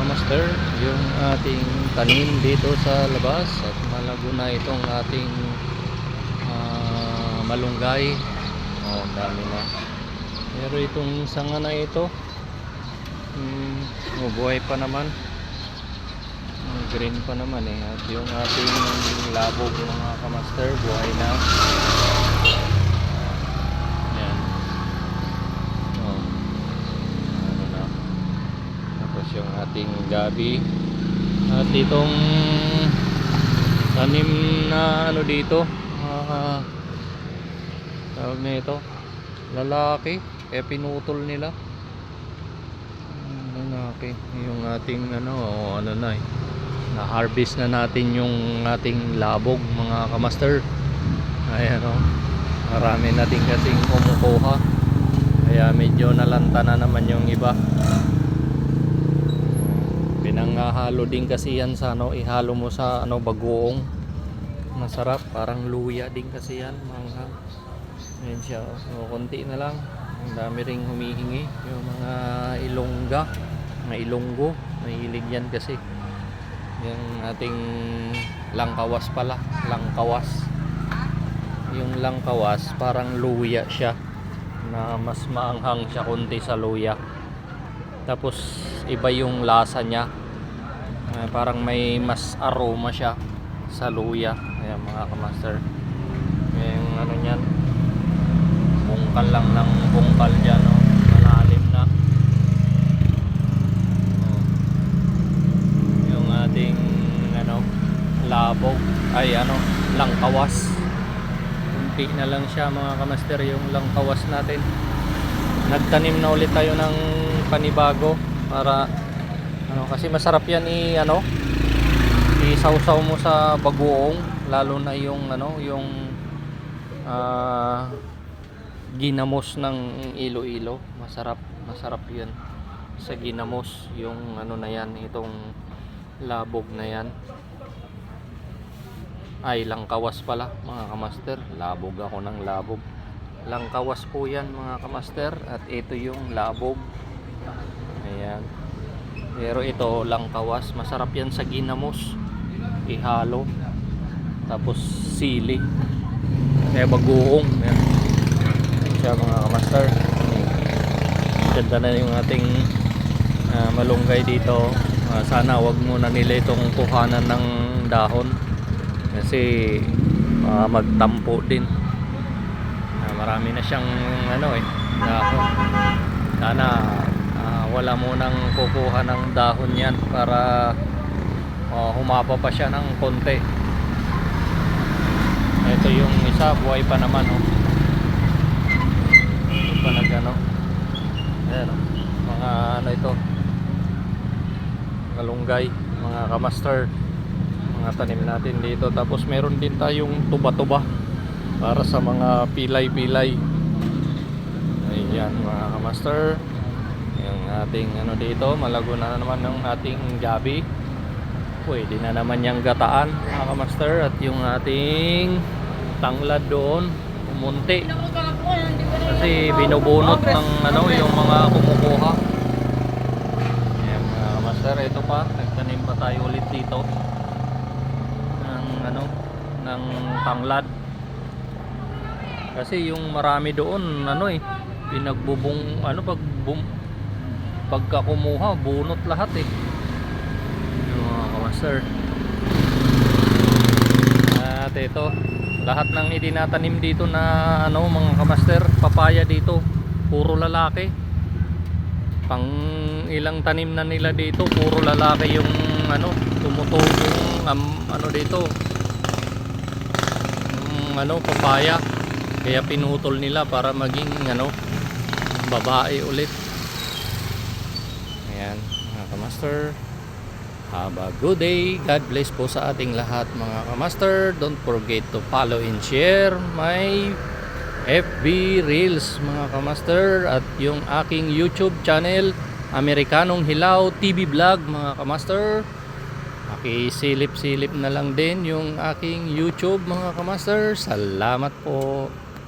kamaster, yung ating tanim dito sa labas at malago na itong ating malunggay. Dami na. Pero itong sanga na ito, buhay pa naman. Green pa naman eh. At yung ating labog mga kamaster, buhay na. Yan. Ano na. Tapos yung ating gabi. At itong tanim na ano dito, tawag na ito, lalaki, kaya pinutol nila. Lalaki. Yung ating ano na eh, na-harvest na natin yung ating labog mga kamaster. Ayan o, marami na din kasing kumukuha, kaya medyo nalanta na naman yung iba. Pinanghalo din kasi yan sa ano, ihalo mo sa ano, bagoong, masarap, parang luya din kasi yan, manghang. Ayan siya, so, konti na lang. Ang dami ring humihingi, yung mga ilongga, mga ilonggo, mahilig yan kasi. Yung ating langkawas pala, langkawas. Yung langkawas parang luya siya, na mas maanghang siya konti sa luya. Tapos iba yung lasa niya, parang may mas aroma siya sa luya. Ayan mga kamaster, yung ano niyan, bungkal lang ng bungkal dyan, no? Malalim na. Yung ating ano, labog ay ano, langkawas, kunti na lang siya mga kamaster, yung langkawas natin. Nagtanim na ulit tayo ng panibago para ano, kasi masarap yan ano, isawsaw mo sa bagoong, lalo na yung ano, yung ginamos ng Iloilo. Masarap yan sa ginamos, yung ano na yan, itong labog na yan. Ay, langkawas pala mga kamaster, labog ako ng labog. Langkawas po yan mga kamaster, at ito yung labog. Ayan, pero ito langkawas, masarap yan sa ginamos, ihalo, tapos sili, kaya bagoong yan siya mga kamaster. Ganda na yung ating malunggay dito. Sana wag muna nila itong kuhanan ng dahon, kasi magtampo din. Marami na siyang ano eh, dahon. Sana wala munang kukuha ng dahon yan, para humapa pa siya ng konti. Ito yung isa, buhay pa naman oh. Ito pa nagano. Ayan oh, mga ano ito, malunggay mga kamaster, mga tanim natin dito. Tapos meron din tayong tuba-tuba para sa mga pilay-pilay. Ayan mga kamaster, yung ating ano dito, malago na naman ng ating gabi. Pwede na naman yung gataan mga kamaster. At yung ating tanglad doon, umunti kasi binubunot ng ano, yung mga kumukuha. Ayan mga kamaster, ito pa, nagtanim pa tayo ulit dito ng ano, ng tanglad. Kasi yung marami doon ano eh, pinagbubong ano, pagka kumuha bunot lahat eh, yung mga kamaster. At ito, lahat ng itinatanim dito na ano mga kamaster, papaya dito, puro lalaki. Pang ilang tanim na nila dito, puro lalaki yung ano, tumutugong ano dito, yung ano, papaya. Kaya pinutol nila para maging ano, babae ulit. Ayan mga kamaster, have a good day. God bless po sa ating lahat mga kamaster. Don't forget to follow and share my FB Reels mga kamaster, at yung aking YouTube channel, Amerikanong Hilaw TV Vlog mga kamaster. Pakisilip-silip na lang din yung aking YouTube mga kamaster. Salamat po.